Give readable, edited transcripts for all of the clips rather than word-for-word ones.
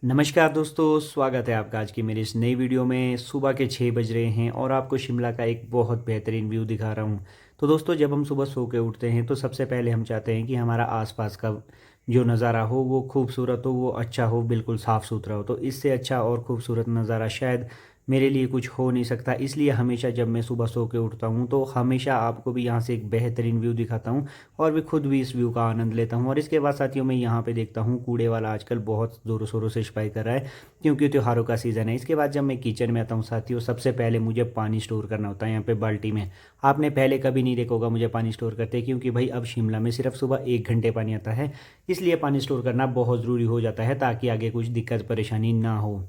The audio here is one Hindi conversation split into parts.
नमस्कार दोस्तों, स्वागत है आपका आज की मेरी इस नई वीडियो में। सुबह के 6 बज रहे हैं और आपको शिमला का एक बहुत बेहतरीन व्यू दिखा रहा हूँ। तो दोस्तों, जब हम सुबह सो के उठते हैं तो सबसे पहले हम चाहते हैं कि हमारा आसपास का जो नज़ारा हो वो खूबसूरत हो, वो अच्छा हो, बिल्कुल साफ़ सुथरा हो। तो इससे अच्छा और खूबसूरत नज़ारा शायद मेरे लिए कुछ हो नहीं सकता। इसलिए हमेशा जब मैं सुबह सो के उठता हूँ तो हमेशा आपको भी यहाँ से एक बेहतरीन व्यू दिखाता हूँ और मैं खुद भी इस व्यू का आनंद लेता हूँ। और इसके बाद साथियों, मैं यहाँ पे देखता हूँ कूड़े वाला आजकल बहुत ज़ोरों शोरों से सफाई कर रहा है, क्योंकि त्योहारों का सीज़न है। इसके बाद जब मैं किचन में आता हूँ साथियों, सबसे पहले मुझे पानी स्टोर करना होता है यहाँ पे बाल्टी में। आपने पहले कभी नहीं देखा होगा मुझे पानी स्टोर करते, क्योंकि भाई अब शिमला में सिर्फ सुबह 1 घंटे पानी आता है। इसलिए पानी स्टोर करना बहुत ज़रूरी हो जाता है ताकि आगे कुछ दिक्कत परेशानी ना हो।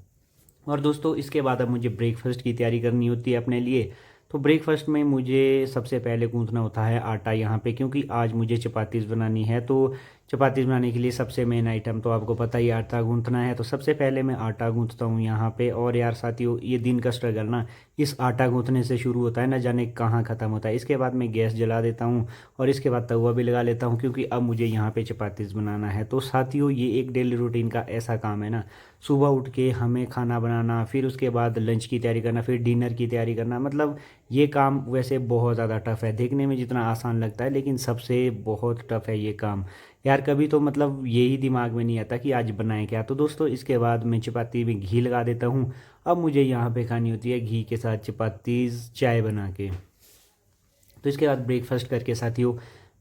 और दोस्तों, इसके बाद अब मुझे ब्रेकफास्ट की तैयारी करनी होती है अपने लिए। तो ब्रेकफास्ट में मुझे सबसे पहले गूँथना होता है आटा यहाँ पे, क्योंकि आज मुझे चपातीस बनानी है। तो चपातीस बनाने के लिए सबसे मेन आइटम तो आपको पता ही आटा गूँथना है। तो सबसे पहले मैं आटा गूँथता हूँ यहाँ पे। और यार साथियों, ये दिन का स्ट्रगल ना इस आटा गूँथने से शुरू होता है, ना जाने कहाँ ख़त्म होता है। इसके बाद मैं गैस जला देता हूँ और इसके बाद तवा भी लगा लेता हूँ, क्योंकि अब मुझे यहाँ पे चपातीस बनाना है। तो साथियों, ये एक डेली रूटीन का ऐसा काम है ना, सुबह उठ के हमें खाना बनाना, फिर उसके बाद लंच की तैयारी करना, फिर डिनर की तैयारी करना। मतलब ये काम वैसे बहुत ज़्यादा टफ़ है, देखने में जितना आसान लगता है लेकिन सबसे बहुत टफ़ है ये काम। यार कभी तो मतलब यही दिमाग में नहीं आता कि आज बनाएं क्या। तो दोस्तों, इसके बाद मैं चपाती में घी लगा देता हूँ। अब मुझे यहाँ पे खानी होती है घी के साथ चपातीस चाय बना के। तो इसके बाद ब्रेकफास्ट करके साथियों,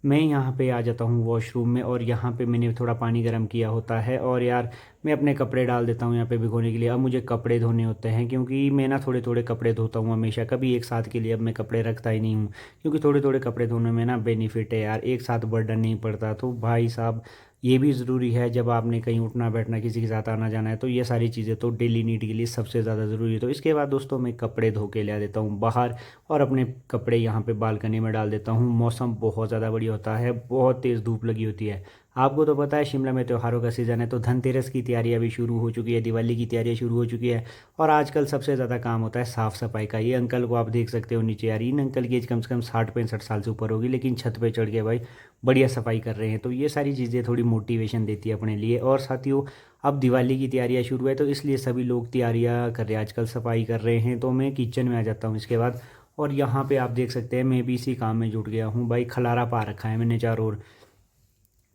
मैं यहाँ पे आ जाता हूँ वॉशरूम में, और यहाँ पे मैंने थोड़ा पानी गर्म किया होता है और यार मैं अपने कपड़े डाल देता हूँ यहाँ पे भिगोने के लिए। अब मुझे कपड़े धोने होते हैं, क्योंकि मैं ना थोड़े थोड़े कपड़े धोता हूँ हमेशा, कभी एक साथ के लिए अब मैं कपड़े रखता ही नहीं हूँ। क्योंकि थोड़े थोड़े कपड़े धोने में ना बेनिफिट है यार, एक साथ बर्डन नहीं पड़ता। तो भाई साहब, ये भी ज़रूरी है जब आपने कहीं उठना बैठना, किसी के साथ आना जाना है, तो ये सारी चीज़ें तो डेली नीड के लिए सबसे ज़्यादा ज़रूरी है। तो इसके बाद दोस्तों, मैं कपड़े धो के ले आ देता हूँ बाहर और अपने कपड़े यहाँ पे बालकनी में डाल देता हूँ। मौसम बहुत ज़्यादा बढ़िया होता है, बहुत तेज़ धूप लगी होती है। आपको तो पता है शिमला में त्योहारों का सीज़न है, तो धनतेरस की तैयारी अभी शुरू हो चुकी है, दिवाली की तैयारी शुरू हो चुकी है। और आजकल सबसे ज़्यादा काम होता है साफ़ सफाई का। ये अंकल को आप देख सकते हो नीचे, यार इन अंकल की एज कम से कम 60-65 साल से ऊपर होगी, लेकिन छत पे चढ़ के भाई बढ़िया सफाई कर रहे हैं। तो ये सारी चीज़ें थोड़ी मोटिवेशन देती है अपने लिए। और साथियों, अब दिवाली की तैयारियां शुरू है, तो इसलिए सभी लोग तैयारियां कर रहे हैं, आजकल सफाई कर रहे हैं। तो मैं किचन में आ जाता हूँ इसके बाद। और यहाँ पे आप देख सकते हैं मैं भी इसी काम में जुट गया हूँ भाई, खलारा पा रखा है मैंने चारों ओर।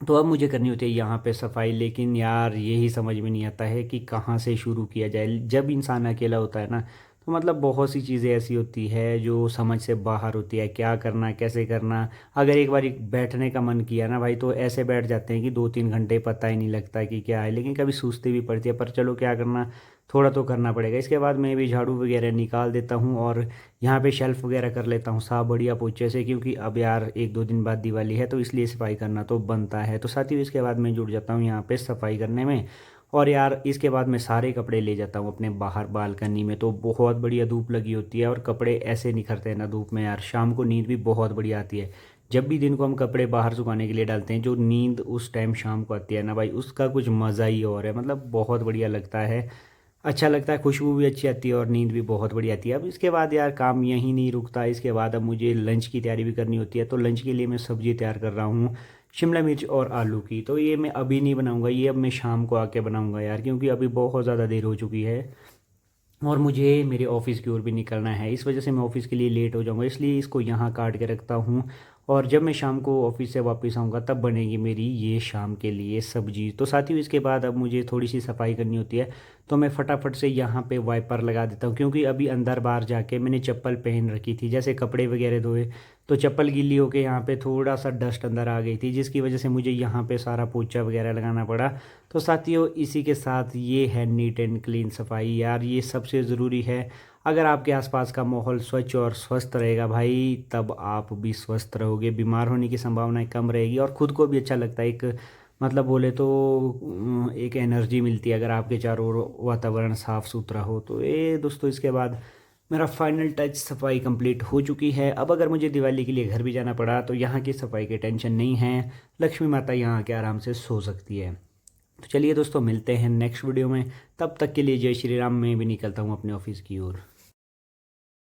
तो अब मुझे करनी होती है यहाँ पे सफाई, लेकिन यार यही समझ में नहीं आता है कि कहाँ से शुरू किया जाए। जब इंसान अकेला होता है ना, तो मतलब बहुत सी चीज़ें ऐसी होती है जो समझ से बाहर होती है, क्या करना कैसे करना। अगर एक बार बैठने का मन किया ना भाई, तो ऐसे बैठ जाते हैं कि 2-3 घंटे पता ही नहीं लगता कि क्या है। लेकिन कभी सुस्ती भी पड़ती है, पर चलो क्या करना, थोड़ा तो करना पड़ेगा। इसके बाद मैं भी झाड़ू वगैरह निकाल देता हूँ और यहाँ पे शेल्फ़ वगैरह कर लेता हूँ साफ़ बढ़िया पोछे से, क्योंकि अब यार 1-2 दिन बाद दिवाली है, तो इसलिए सफाई करना तो बनता है। तो साथ ही इसके बाद मैं जुड़ जाता हूँ यहाँ पे सफाई करने में। और यार इसके बाद मैं सारे कपड़े ले जाता हूँ अपने बाहर बालकनी में। तो बहुत बढ़िया धूप लगी होती है और कपड़े ऐसे निखरते हैं ना धूप में, यार शाम को नींद भी बहुत बढ़िया आती है। जब भी दिन को हम कपड़े बाहर सुखाने के लिए डालते हैं, जो नींद उस टाइम शाम को आती है ना भाई, उसका कुछ मज़ा ही और है। मतलब बहुत बढ़िया लगता है, अच्छा लगता है, खुशबू भी अच्छी आती है और नींद भी बहुत बढ़िया आती है। अब इसके बाद यार काम यहीं नहीं रुकता, इसके बाद अब मुझे लंच की तैयारी भी करनी होती है। तो लंच के लिए मैं सब्ज़ी तैयार कर रहा हूँ शिमला मिर्च और आलू की। तो ये मैं अभी नहीं बनाऊँगा, ये अब मैं शाम को आके बनाऊँगा यार, क्योंकि अभी बहुत ज़्यादा देर हो चुकी है और मुझे मेरे ऑफिस की ओर भी निकलना है। इस वजह से मैं ऑफिस के लिए लेट हो जाऊंगा, इसलिए इसको यहाँ काट के रखता हूँ। और जब मैं शाम को ऑफिस से वापस आऊँगा तब बनेगी मेरी ये शाम के लिए सब्जी। तो साथियों, इसके बाद अब मुझे थोड़ी सी सफाई करनी होती है। तो मैं फटाफट से यहाँ पे वाइपर लगा देता हूँ, क्योंकि अभी अंदर बाहर जाके मैंने चप्पल पहन रखी थी, जैसे कपड़े वगैरह धोए तो चप्पल गीली होके यहाँ पे थोड़ा सा डस्ट अंदर आ गई थी, जिसकी वजह से मुझे यहाँ पे सारा पोछा वगैरह लगाना पड़ा। तो साथियों, इसी के साथ ये है नीट एंड क्लीन सफाई, यार ये सबसे ज़रूरी है। अगर आपके आसपास का माहौल स्वच्छ और स्वस्थ रहेगा भाई, तब आप भी स्वस्थ रहोगे, बीमार होने की संभावनाएं कम रहेगी और ख़ुद को भी अच्छा लगता है। एक मतलब बोले तो एक एनर्जी मिलती है अगर आपके चारों ओर वातावरण साफ़ सुथरा हो। तो ये दोस्तों, इसके बाद मेरा फाइनल टच सफाई कंप्लीट हो चुकी है। अब अगर मुझे दिवाली के लिए घर भी जाना पड़ा तो यहाँ की सफाई की टेंशन नहीं है, लक्ष्मी माता यहाँ के आराम से सो सकती है। तो चलिए दोस्तों, मिलते हैं नेक्स्ट वीडियो में। तब तक के लिए जय श्री राम। मैं भी निकलता हूँ अपने ऑफिस की ओर।